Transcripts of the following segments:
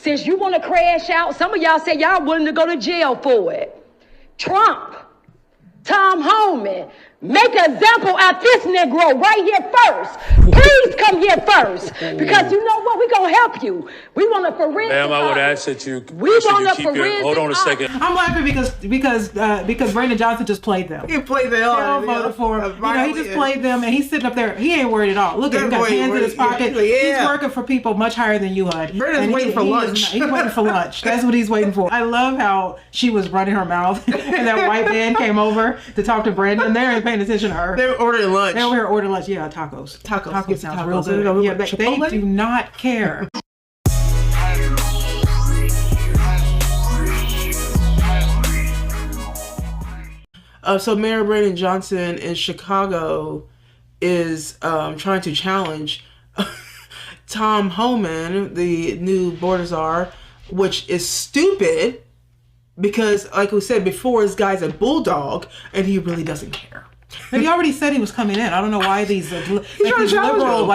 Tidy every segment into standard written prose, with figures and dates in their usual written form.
Since you want to crash out, some of y'all say y'all willing to go to jail for it. Trump, Tom Homan, make an example out this Negro right here first. Please come here first. Because you know what? We're going to help you. We want to forensic. Ma'am, I would ask that you keep your... Hold on a second. I'm laughing because Brandon Johnson just played them. He played them all. Voted for him. He just played them, and he's sitting up there. He ain't worried at all. Look at him, got hands in his pocket. He's working for people much higher than you, Hud. Brandon's waiting for lunch. He's waiting for lunch. That's what he's waiting for. I love how she was running her mouth, and that white man came over to talk to Brandon. They ain't paying attention to her. They were ordering lunch. They were here ordering lunch. Yeah, tacos. Tacos sounds real good. Yeah, they do not care. So Mayor Brandon Johnson in Chicago is trying to challenge Tom Homan, the new border czar, which is stupid because, like we said before, this guy's a bulldog and he really doesn't care. But he already said he was coming in. I don't know why these liberal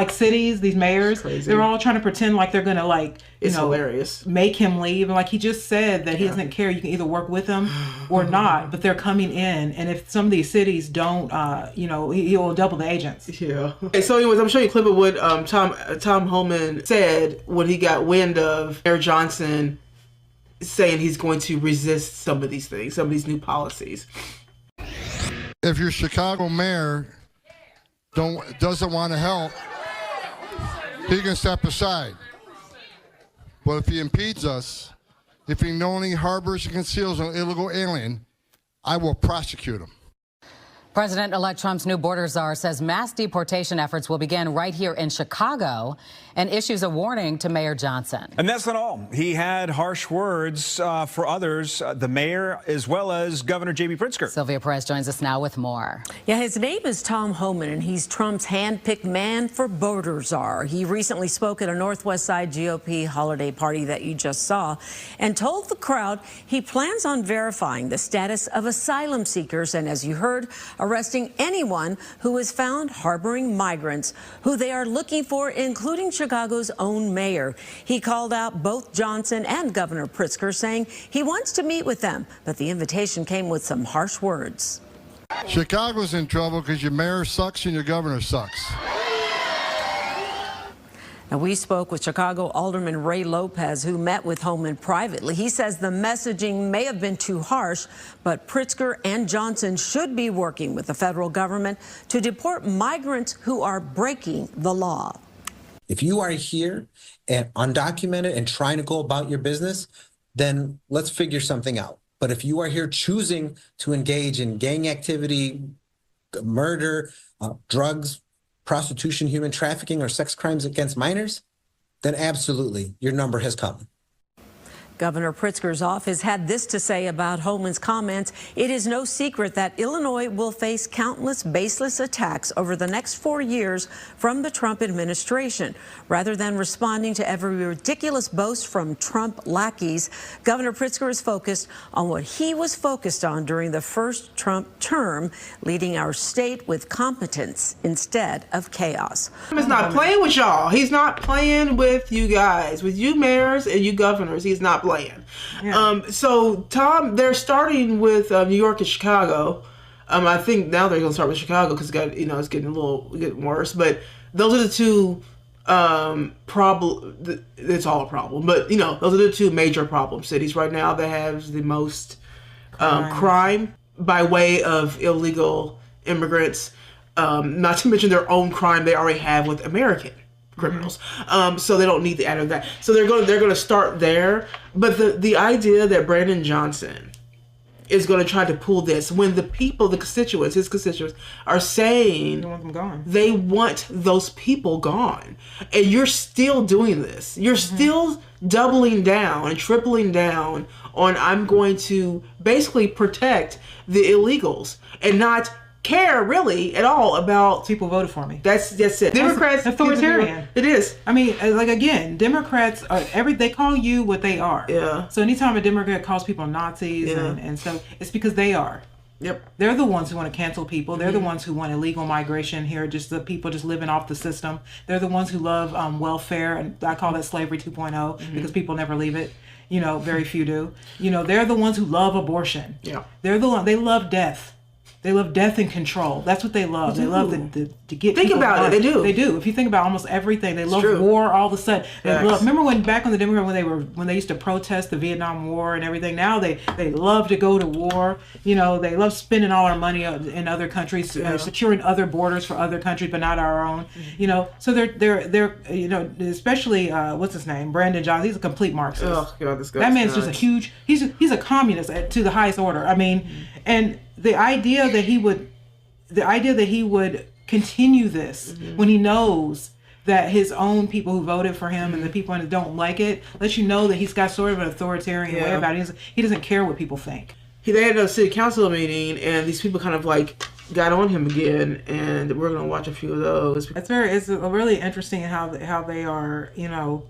cities, these mayors, they're all trying to pretend like they're gonna hilarious. Make him leave. And like he just said that he doesn't care. You can either work with him or not. But they're coming in, and if some of these cities don't, he will double the agents. Yeah. Okay, so anyways, I'm showing you a clip of what Tom Homan said when he got wind of Mayor Johnson saying he's going to resist some of these things, some of these new policies. If your Chicago mayor doesn't want to help, he can step aside. But if he impedes us, if he knowingly harbors and conceals an illegal alien, I will prosecute him. President-elect Trump's new border czar says mass deportation efforts will begin right here in Chicago and issues a warning to Mayor Johnson. And that's not all. He had harsh words for others, the mayor, as well as Governor J.B. Pritzker. Sylvia Perez joins us now with more. Yeah, his name is Tom Homan, and he's Trump's hand-picked man for border czar. He recently spoke at a Northwest Side GOP holiday party that you just saw and told the crowd he plans on verifying the status of asylum seekers and, as you heard, arresting anyone who is found harboring migrants who they are looking for, including Chicago's own mayor. He called out both Johnson and Governor Pritzker, saying he wants to meet with them, but the invitation came with some harsh words. Chicago's in trouble because your mayor sucks and your governor sucks. Now, we spoke with Chicago Alderman Ray Lopez, who met with Homan privately. He says the messaging may have been too harsh, but Pritzker and Johnson should be working with the federal government to deport migrants who are breaking the law. If you are here and undocumented and trying to go about your business, then let's figure something out. But if you are here choosing to engage in gang activity, murder, drugs, prostitution, human trafficking, or sex crimes against minors, then absolutely, your number has come. Governor Pritzker's office had this to say about Homan's comments. It is no secret that Illinois will face countless baseless attacks over the next 4 years from the Trump administration. Rather than responding to every ridiculous boast from Trump lackeys, Governor Pritzker is focused on what he was focused on during the first Trump term, leading our state with competence instead of chaos. He's not playing with y'all. He's not playing with you guys, with you mayors and you governors. He's not playing. Yeah. So Tom, they're starting with New York and Chicago. I think now they're going to start with Chicago because it's getting worse. But those are the two problem. It's all a problem, but those are the two major problem cities right now that have the most crime by way of illegal immigrants. Not to mention their own crime they already have with American criminals. So they don't need to add of that. So they're going to start there. But the idea that Brandon Johnson is going to try to pull this when the people, his constituents, are saying they want those people gone. And you're still doing this. You're still doubling down and tripling down on I'm going to basically protect the illegals and not care really at all about people voted for me. That's it. Democrats authoritarian. It is. I mean, again, Democrats are they call you what they are. Yeah. So anytime a Democrat calls people Nazis and stuff, it's because they are. Yep. They're the ones who want to cancel people. They're the ones who want illegal migration here, just the people just living off the system. They're the ones who love welfare, and I call that slavery 2.0 because people never leave it. You know, very few do. You know, they're the ones who love abortion. Yeah. They're the one. They love death. They love death and control. That's what they love. They love to get. Think people about it. They do. They do. If you think about almost everything, they love true. war. All of a sudden, they Facts. love. Remember when back on the Democrat when they used to protest the Vietnam War and everything. Now they love to go to war. You know, they love spending all our money in other countries, securing other borders for other countries, but not our own. You know, so they're you know, especially what's his name, Brandon Johnson. He's a complete Marxist. Oh God, this guy's that man's nuts. just a huge. He's a communist to the highest order. I mean, and the idea that he would continue this when he knows that his own people who voted for him and the people that don't like it, lets you know that he's got sort of an authoritarian way about it. He doesn't care what people think. They had a city council meeting, and these people kind of like got on him again, and we're gonna watch a few of those. It's really interesting how they are, you know,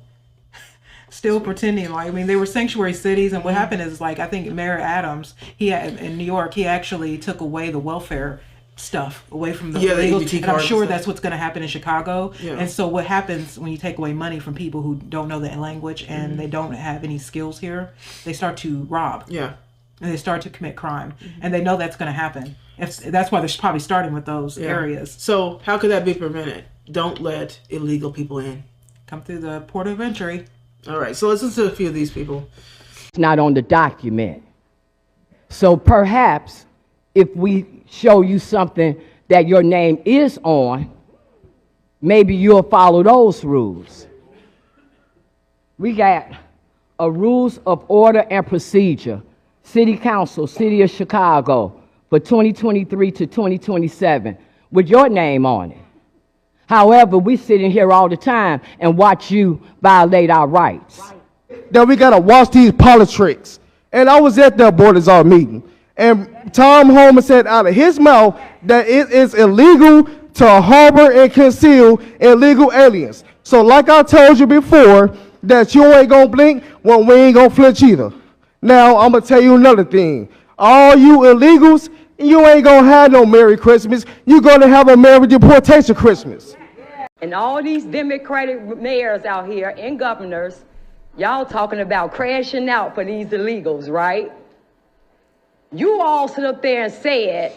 still pretending like, I mean, they were sanctuary cities, and what happened is, like, I think Mayor Adams, in New York, he actually took away the welfare stuff away from the illegals, and I'm sure that's what's going to happen in Chicago. Yeah. And so what happens when you take away money from people who don't know the language and they don't have any skills here, they start to rob. Yeah. And they start to commit crime. And they know that's going to happen. That's why they're probably starting with those areas. So how could that be prevented? Don't let illegal people in. Come through the port of entry. All right, so let's listen to a few of these people. It's not on the document. So perhaps if we show you something that your name is on, maybe you'll follow those rules. We got a rules of order and procedure, City Council, City of Chicago, for 2023 to 2027, with your name on it. However, we sit in here all the time and watch you violate our rights. That we gotta watch these politics. And I was at the Borders Czar meeting, and Tom Homan said out of his mouth that it is illegal to harbor and conceal illegal aliens. So like I told you before, that you ain't gonna blink, well, we ain't gonna flinch either. Now, I'm gonna tell you another thing. All you illegals, you ain't gonna have no Merry Christmas. You're gonna have a Merry Deportation Christmas. And all these Democratic mayors out here and governors, y'all talking about crashing out for these illegals, right? You all sit up there and said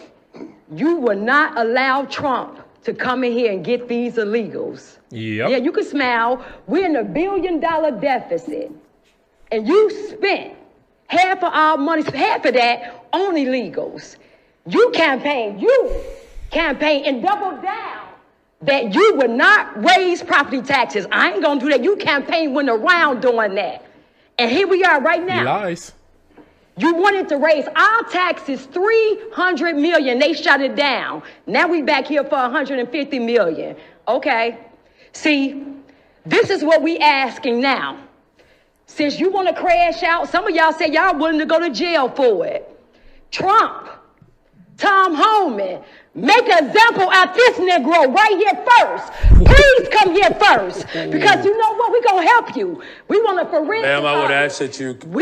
you will not allow Trump to come in here and get these illegals. Yep. Yeah, you can smile. We're in $1 billion deficit. And you spent half of our money, half of that on illegals. You campaign and double down that you would not raise property taxes. I ain't gonna do that. You campaign went around doing that. And here we are right now. He lies. You wanted to raise our taxes $300 million. They shut it down. Now we back here for $150 million. Okay. See, this is what we asking now. Since you want to crash out, some of y'all say y'all willing to go to jail for it. Trump, Tom Homan, make an example out this Negro right here first. Please come here first. Because you know what? We're going to help you. We want to forensic. Ma'am, I would ask that you keep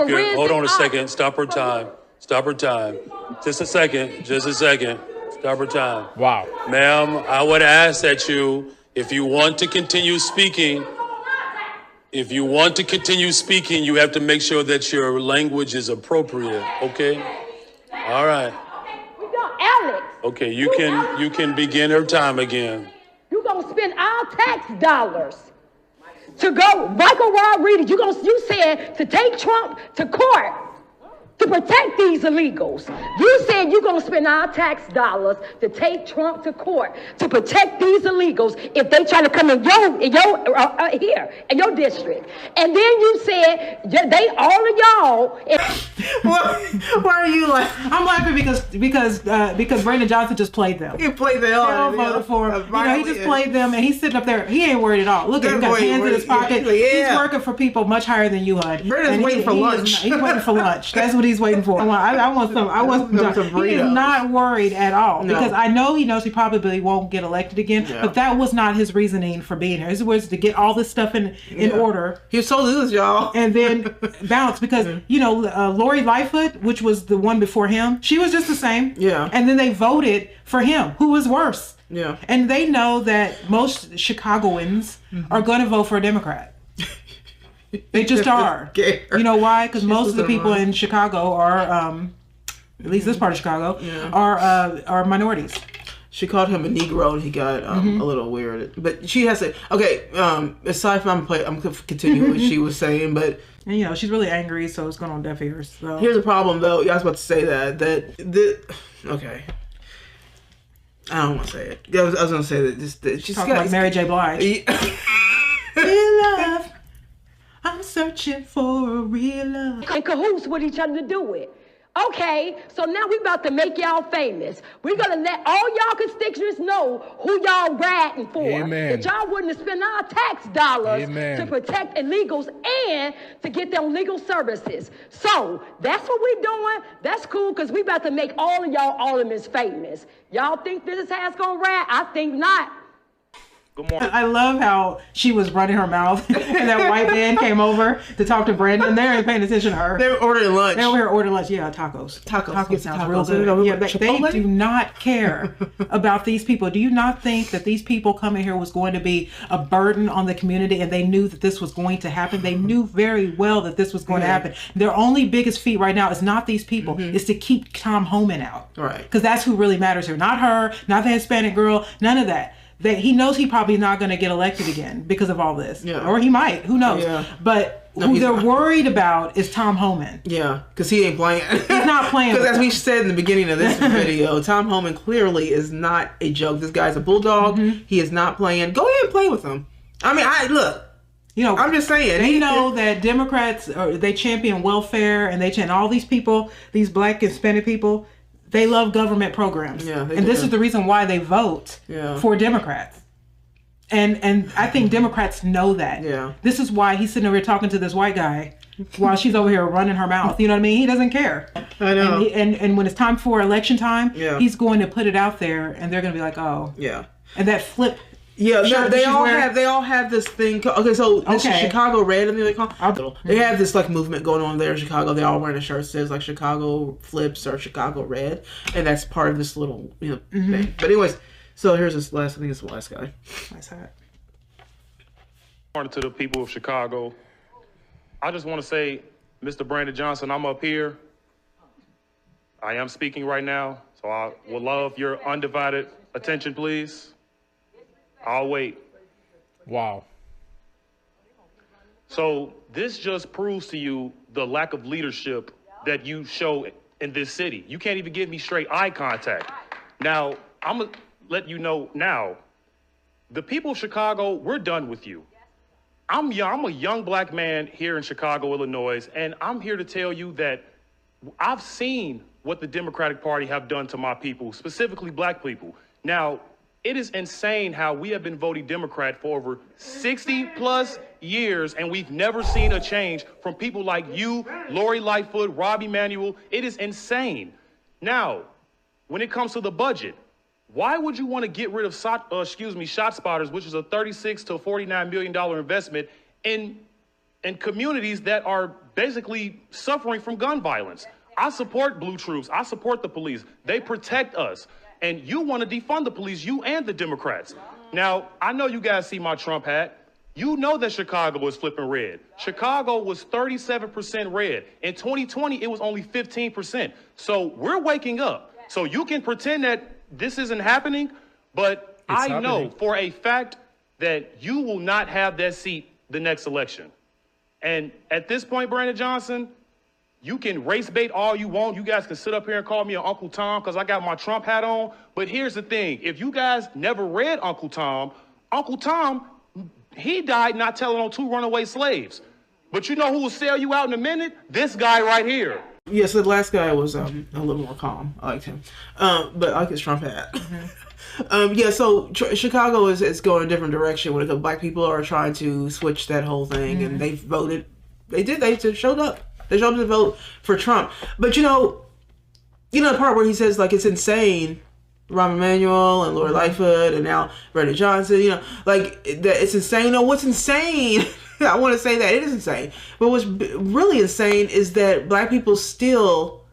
your, hold on a second. Stop her time. Stop her time. Just a second. Just a second. Stop her time. Wow. Ma'am, I would ask that you, if you want to continue speaking, you have to make sure that your language is appropriate, okay? All right. Alex. Okay, you can begin her time again. You're gonna spend our tax dollars to go, Michael Rodriguez, you said to take Trump to court to protect these illegals. You said you're going to spend our tax dollars to take Trump to court to protect these illegals if they try to come in here in your district. And then you said all of y'all. Why are you laughing? I'm laughing because Brandon Johnson just played them. He played them. Voted for him. He just played them, and he's sitting up there. He ain't worried at all. Look at him, got hands in his pocket. He's working for people much higher than you, Hud. Brandon's waiting for lunch. He's waiting for lunch. That's what what he's waiting for. I want some. He is not worried at all because I know he knows he probably won't get elected again. But that was not his reasoning for being here. His was to get all this stuff in order. He was so loose, y'all, and then bounce because Lori Lightfoot, which was the one before him, she was just the same. Yeah, and then they voted for him, who was worse. Yeah, and they know that most Chicagoans are going to vote for a Democrat. They just are. You know why? Because most of the people in Chicago are, at least this part of Chicago, are minorities. She called him a Negro, and he got a little weird. But she has to. Okay, aside from I'm gonna continue what she was saying, but and she's really angry, so it's going on deaf ears. So. Here's the problem, though. I was about to say okay. I don't want to say it. I was going to say that she's talking like Mary J. Blige. Real love. I'm searching for a real love. In cahoots with each other to do it. Okay, so now we about to make y'all famous. We're going to let all y'all constituents know who y'all ratting for. Amen. That y'all wouldn't spend our tax dollars to protect illegals and to get them legal services. So that's what we're doing. That's cool because we about to make all of y'all aldermen famous. Y'all think this is how it's going to rat? I think not. Good morning. I love how she was running her mouth and that white man came over to talk to Brandon. They weren't paying attention to her. They were ordering lunch. They were here ordering lunch. Yeah, tacos. Tacos sounds real good. Yeah, they do not care about these people. Do you not think that these people coming here was going to be a burden on the community and they knew that this was going to happen? They knew very well that this was going to happen. Their only biggest feat right now is not these people. It's to keep Tom Homan out. Right. Because that's who really matters here. Not her, not the Hispanic girl, none of that. That he knows he probably not going to get elected again because of all this. Yeah. Or he might. Who knows? Yeah. But who they're worried about is Tom Homan. Yeah, because he ain't playing. He's not playing. Because as we said in the beginning of this video, Tom Homan clearly is not a joke. This guy's a bulldog. He is not playing. Go ahead and play with him. I mean, I'm just saying. They know that Democrats, they champion welfare and they champion all these people, these black and Hispanic people. They love government programs. Yeah, and this is the reason why they vote for Democrats. And I think Democrats know that. Yeah. This is why he's sitting over here talking to this white guy while she's over here running her mouth. You know what I mean? He doesn't care. I know. And when it's time for election time, he's going to put it out there and they're going to be like, oh. Yeah. And that flip. Yeah, they all have this thing. This is Chicago Red, and they call it. They have this like movement going on there in Chicago. They all wearing a shirt that says like Chicago Flips or Chicago Red, and that's part of this little thing. But anyways, so here's this last. I think it's the last guy. Nice hat. Morning to the people of Chicago. I just want to say, Mr. Brandon Johnson, I'm up here. I am speaking right now, so I would love your undivided attention, please. I'll wait. Wow. So this just proves to you the lack of leadership that you show in this city. You can't even give me straight eye contact. Now, I'm going to let you know now, the people of Chicago, we're done with you. I'm a young black man here in Chicago, Illinois, and I'm here to tell you that I've seen what the Democratic Party have done to my people, specifically black people. Now, it is insane how we have been voting Democrat for over 60 plus years, and we've never seen a change from people like you, Lori Lightfoot, Rob Emanuel. It is insane. Now, when it comes to the budget, why would you want to get rid of ShotSpotters, which is a $36 to $49 million investment in communities that are basically suffering from gun violence? I support Blue Troops. I support the police. They protect us. And you want to defund the police, you and the Democrats. Now, I know you guys see my Trump hat. You know that Chicago is flipping red. Chicago was 37% red. In 2020, it was only 15%. So we're waking up. So you can pretend that this isn't happening, but I know for a fact that you will not have that seat the next election. And at this point, Brandon Johnson, you can race bait all you want. You guys can sit up here and call me an Uncle Tom because I got my Trump hat on. But here's the thing. If you guys never read Uncle Tom, he died not telling on 2 runaway slaves. But you know who will sell you out in a minute? This guy right here. Yeah, so the last guy was a little more calm. I liked him. But I like his Trump hat. So Chicago is going a different direction when black people are trying to switch that whole thing. And they voted. They just showed up. They show up to vote for Trump. But the part where he says like it's insane, Rahm Emanuel and Lori Lightfoot and now Brandon Johnson, like that it's insane. No, what's insane? I want to say that it is insane. But what's really insane is that black people still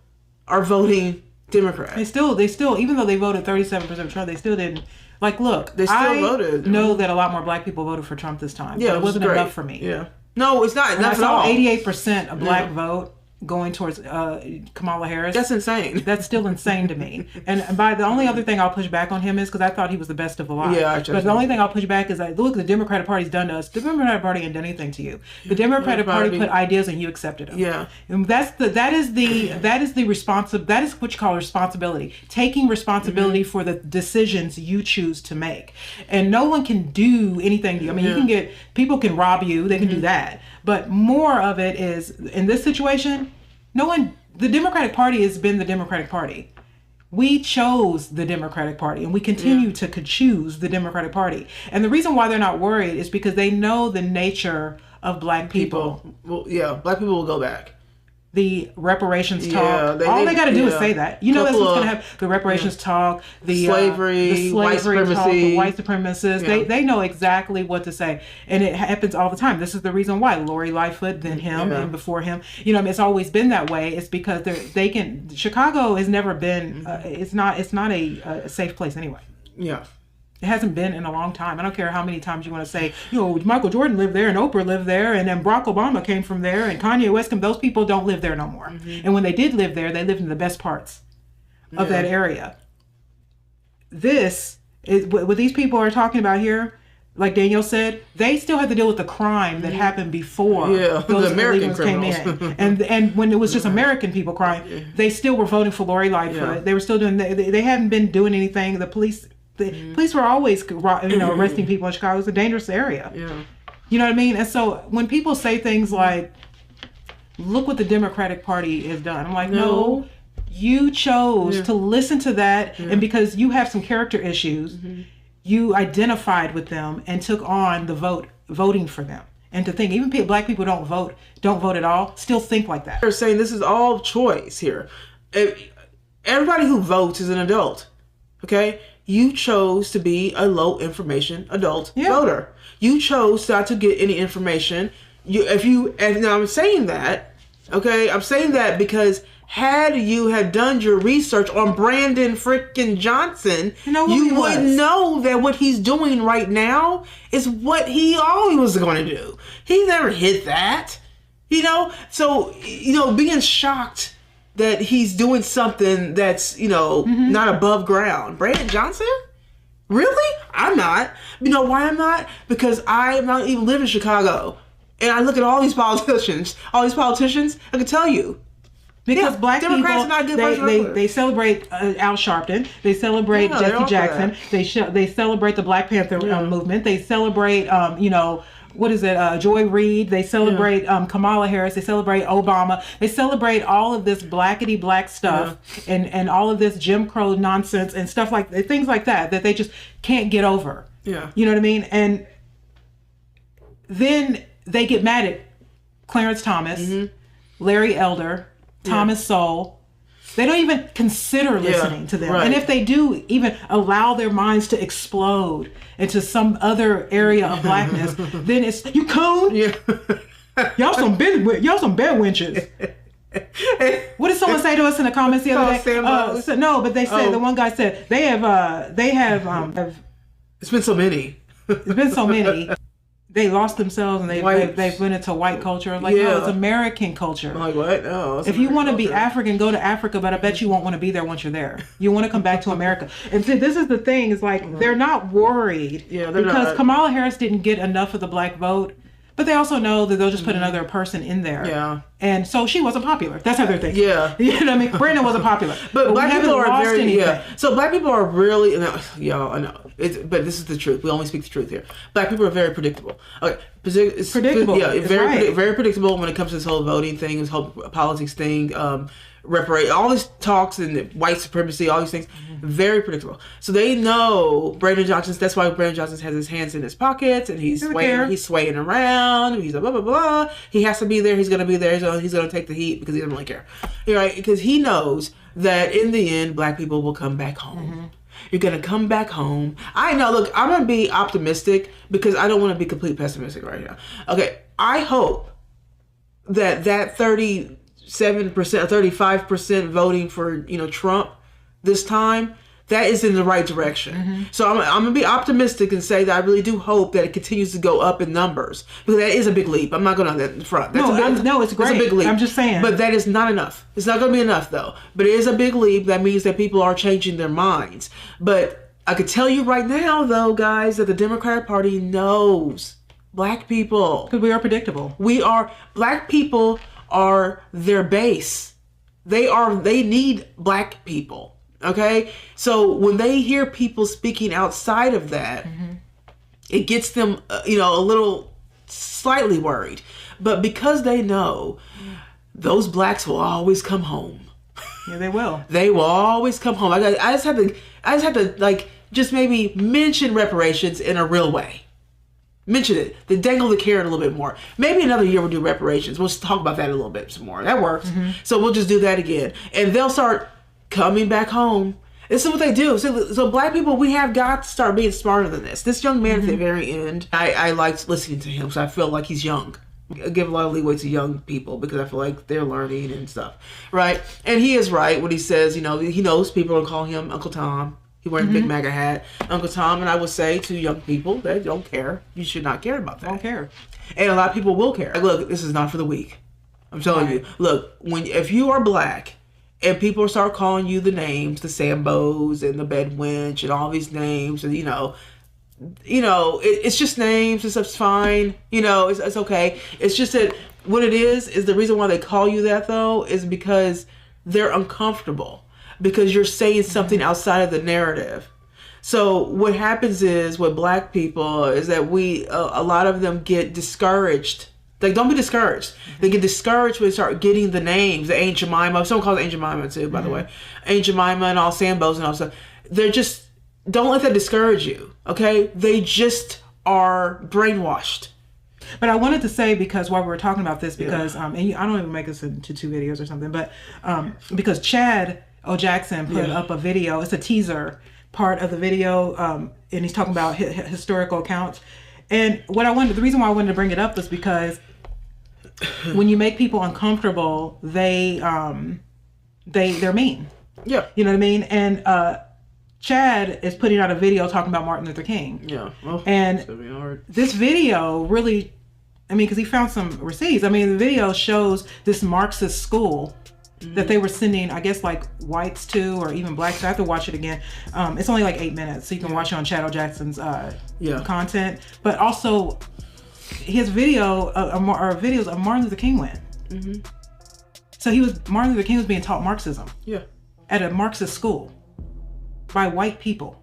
are voting Democrat. They still, even though they voted 37% of Trump, they still didn't. Like, look, they still voted. Know that a lot more black people voted for Trump this time. Yeah, but it wasn't great. enough for me. Yeah. No, it's not. Not at all. 88% of black vote going towards Kamala Harris. That's insane. That's still insane to me. And by the only other thing I'll push back on him is because I thought he was the best of the lot. Yeah, but the only thing I'll push back is that look, the Democratic Party's done to us. The Democratic Party ain't done anything to you. The Democratic Party put ideas and you accepted them. Yeah, and that is what you call responsibility. Taking responsibility for the decisions you choose to make. And no one can do anything to you. I mean, people can rob you. They can do that. But more of it is in this situation. The Democratic Party has been the Democratic Party. We chose the Democratic Party and we continue to choose the Democratic Party. And the reason why they're not worried is because they know the nature of black people. Well, black people will go back. The reparations talk. All they got to do is say that. That's what's going to happen. The reparations talk, the slavery white supremacy. Talk, the white supremacists. They know exactly what to say. And it happens all the time. This is the reason why Lori Lightfoot, then him, and before him. It's always been that way. It's because they can. Chicago has never been. It's not a safe place anyway. Yeah. It hasn't been in a long time. I don't care how many times you want to say, Michael Jordan lived there and Oprah lived there and then Barack Obama came from there and Kanye West, those people don't live there no more. Mm-hmm. And when they did live there, they lived in the best parts of that area. This is what these people are talking about here. Like Danielle said, they still have to deal with the crime that happened before those American criminals came in. And when it was just American people crying, they still were voting for Lori Lightfoot. Yeah. They were still doing, they hadn't been doing anything. The police were always, arresting people in Chicago. It's a dangerous area. Yeah. You know what I mean? And so when people say things like, look what the Democratic Party has done. I'm like, no, you chose to listen to that. And because you have some character issues, you identified with them and took on the voting for them. And to think, even black people don't vote at all, still think like that. They're saying this is all choice here. Everybody who votes is an adult, okay? You chose to be a low information adult voter. You chose not to get any information. And now I'm saying that, okay? I'm saying that because had you had done your research on Brandon frickin' Johnson, you would know that what he's doing right now is what he always was going to do. He never hit that, So, being shocked that he's doing something that's, not above ground. Brandon Johnson? Really? I'm not. You know why I'm not? Because I don't even live in Chicago. And I look at all these politicians, I can tell you. Because black Democrats people, they celebrate Al Sharpton. They celebrate Jesse Jackson. They celebrate the Black Panther movement. They celebrate, Joy Reid. They celebrate Kamala Harris. They celebrate Obama. They celebrate all of this blackity black stuff and all of this Jim Crow nonsense and stuff like things like that they just can't get over. Yeah, you know what I mean? And then they get mad at Clarence Thomas, Larry Elder, Thomas Sowell. They don't even consider listening to them. Right. And if they do even allow their minds to explode into some other area of blackness, then it's, you coon? Yeah. Y'all some bed wenches. What did someone say to us in the comments the other day? But they said, the one guy said, they have it's been so many. It's been so many. They lost themselves and they've went into white culture. Like, no, it's American culture. I'm like, what? No. If you want to be African, go to Africa, but I bet you won't want to be there once you're there. You want to come back to America. And see, this is the thing, is like, they're not worried because Kamala Harris didn't get enough of the black vote, but they also know that they'll just put another person in there. Yeah. And so she wasn't popular. That's how they're thinking. Yeah. You know what I mean? Brandon wasn't popular. But black people are very, So black people are really, y'all, I know. But this is the truth. We only speak the truth here. Black people are very predictable. Okay. Predictable. Yeah, very predictable when it comes to this whole voting thing, this whole politics thing. all these talks and white supremacy, all these things, very predictable. So they know Brandon Johnson. That's why Brandon Johnson has his hands in his pockets and he's swaying around. He's blah blah blah. He has to be there. He's gonna be there. He's gonna take the heat because he doesn't really care, right? Because he knows that in the end, black people will come back home. You're going to come back home. I know, look, I'm going to be optimistic because I don't want to be complete pessimistic right now. Okay, I hope that 37% or 35% voting for, Trump this time, that is in the right direction. So I'm going to be optimistic and say that I really do hope that it continues to go up in numbers because that is a big leap. I'm not going on that front. No, it's great. It's a big leap. I'm just saying. But that is not enough. It's not going to be enough though. But it is a big leap. That means that people are changing their minds. But I could tell you right now though, guys, that the Democratic Party knows black people. Because we are predictable. Black people are their base. They need black people. Okay, so when they hear people speaking outside of that, it gets them, a little slightly worried. But because they know those blacks will always come home. Yeah, they will. They will always come home. I just have to just maybe mention reparations in a real way. Mention it. Then dangle the carrot a little bit more. Maybe another year we'll do reparations. We'll talk about that a little bit some more. That works. So we'll just do that again, and they'll start coming back home. This is what they do. So black people, we have got to start being smarter than this. This young man at the very end, I liked listening to him, so I feel like he's young. I give a lot of leeway to young people because I feel like they're learning and stuff, right? And he is right when he says, he knows people will call him Uncle Tom. He wears a big MAGA hat, Uncle Tom. And I would say to young people that don't care, you should not care about that. Don't care. And a lot of people will care. Look, this is not for the weak. I'm telling you. Look, if you are black, and people start calling you the names, the Sambos and the Bedwench and all these names, and it's just names and stuff's fine. It's okay. It's just that what it is the reason why they call you that though is because they're uncomfortable because you're saying something outside of the narrative. So what happens is with black people is that a lot of them get discouraged. Like, don't be discouraged. They get discouraged when they start getting the names, the Aunt Jemima. Someone calls it Aunt Jemima too, by the way. Aunt Jemima and all Sambos and all stuff. They're just, don't let that discourage you, okay? They just are brainwashed. But I wanted to say, because while we were talking about this, because, and I don't even make this into 2 videos or something, but because Chad O. Jackson put up a video, it's a teaser part of the video, and he's talking about historical accounts. And the reason why I wanted to bring it up was because when you make people uncomfortable, they're mean. Yeah. You know what I mean? And Chad is putting out a video talking about Martin Luther King. Yeah. Oh, and it's gonna be hard. This video really, because he found some receipts. The video shows this Marxist school that they were sending, I guess, like whites to, or even blacks. I have to watch it again. It's only like 8 minutes, so you can watch it on Chad O. Jackson's content. But also, his video or videos of Martin Luther King win. So Martin Luther King was being taught Marxism. Yeah. At a Marxist school by white people.